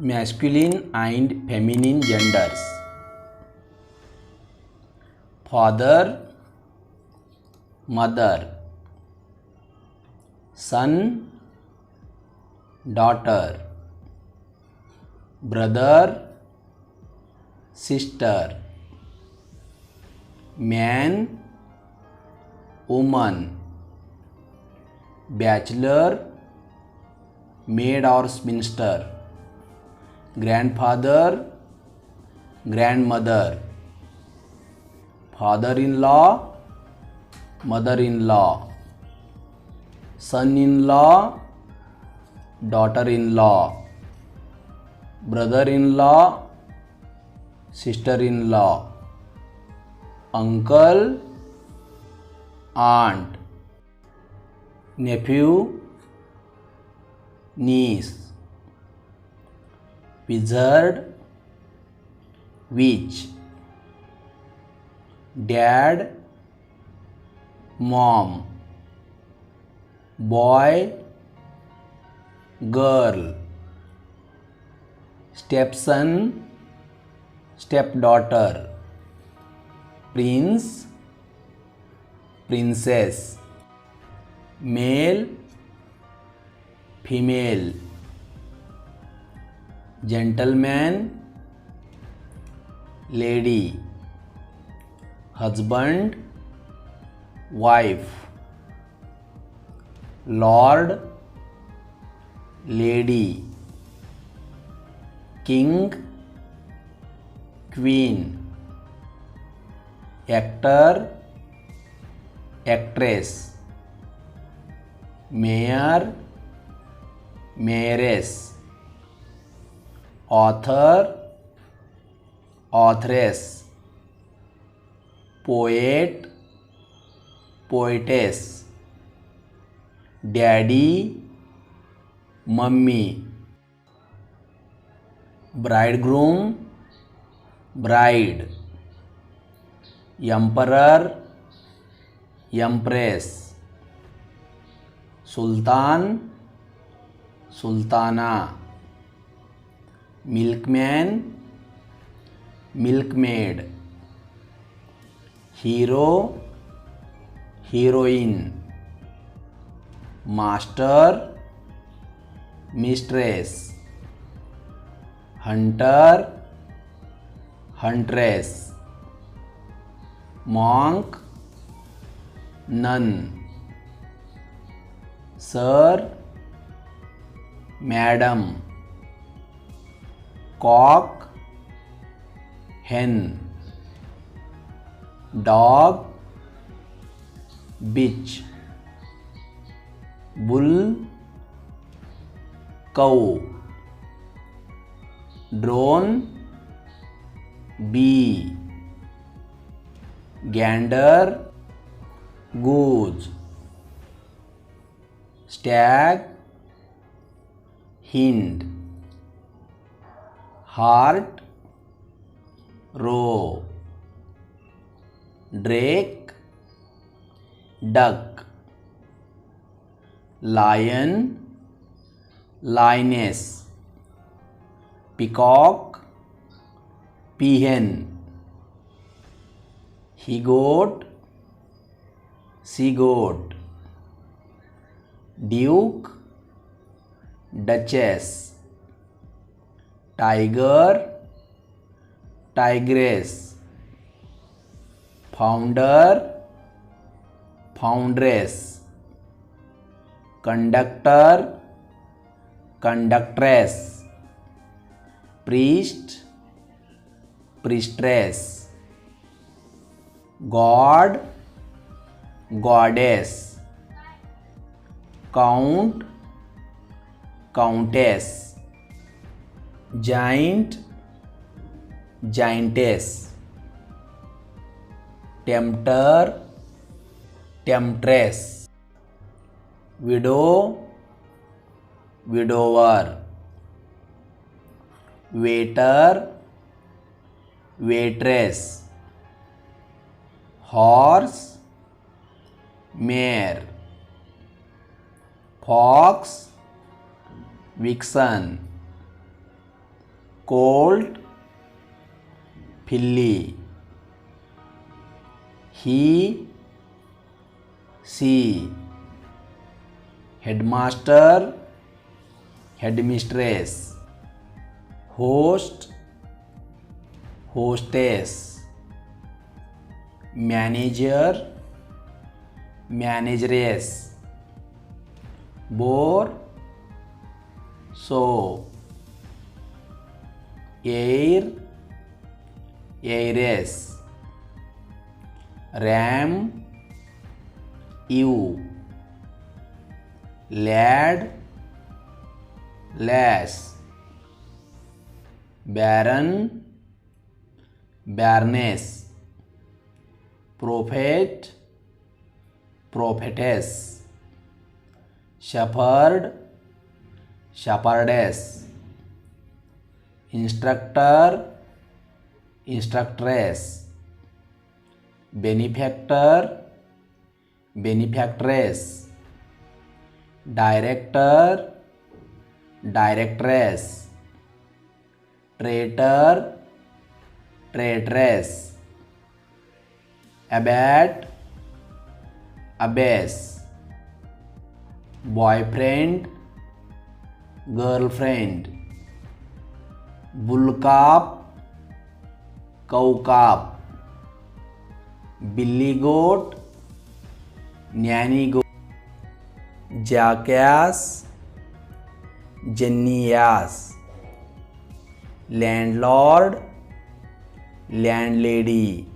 masculine and feminine genders. Father, mother, son, daughter, brother, sister, man, woman, bachelor, maid or spinster, grandfather, grandmother, father-in-law, mother-in-law, son-in-law, daughter-in-law, brother-in-law, sister-in-law, uncle, aunt, nephew, niece, wizard, witch, dad, mom, boy, girl, stepson, stepdaughter, prince, princess, male, female, gentleman, lady, husband, wife, lord, lady, king, queen, actor, actress, mayor, mayoress, author, authoress, poet, poetess, daddy, mummy, bridegroom, bride, emperor, empress, sultan, sultana, milkman, milkmaid, hero, heroine, master, mistress, hunter, huntress, monk, nun, sir, madam, cock, hen, dog, bitch, bull, cow, drone, bee, gander, goose, stag, hind, hart, roe, drake, duck, lion, lioness, peacock, peahen, he-goat, she-goat, duke, duchess, tiger, tigress, founder, foundress, conductor, conductress, priest, priestess, god, goddess, count, countess, giant, giantess, tempter, temptress, widow, widower, waiter, waitress, horse, mare, fox, vixen, colt, filly. He, she, headmaster, headmistress. Host, hostess. Manager, manageress. Bore, sow. Heir, heiress. Ram, ewe. Lad, lass. Baron, baroness. Prophet, prophetess. Shepherd, shepherdess. Instructor, instructress. Benefactor, benefactress. Director, directress. Traitor, traitress. Abbat, abbess. Boyfriend, girlfriend. Bull calf, cow calf. Billy goat, nanny goat. Jackass, genius. Landlord, landlady.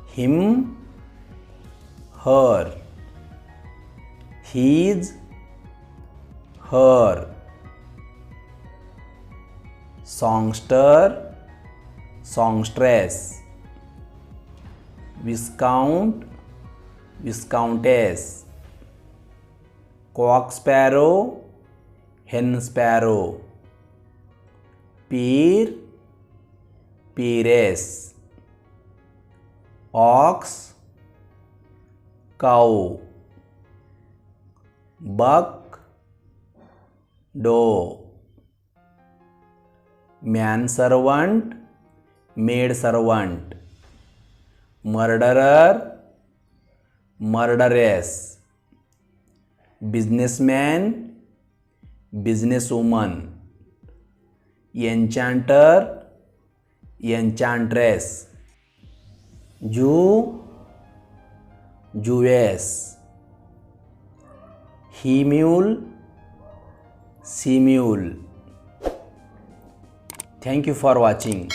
Him, her. His, her. Songster, songstress. Viscount, viscountess. Cock sparrow, hen sparrow. Peer, peeress. Ox, cow. Buck, doe. Manservant, maidservant. Murderer, murderess. Businessman, businesswoman. Enchanter, enchantress. Jew, Jewess. He mule, she mule. Thank you for watching.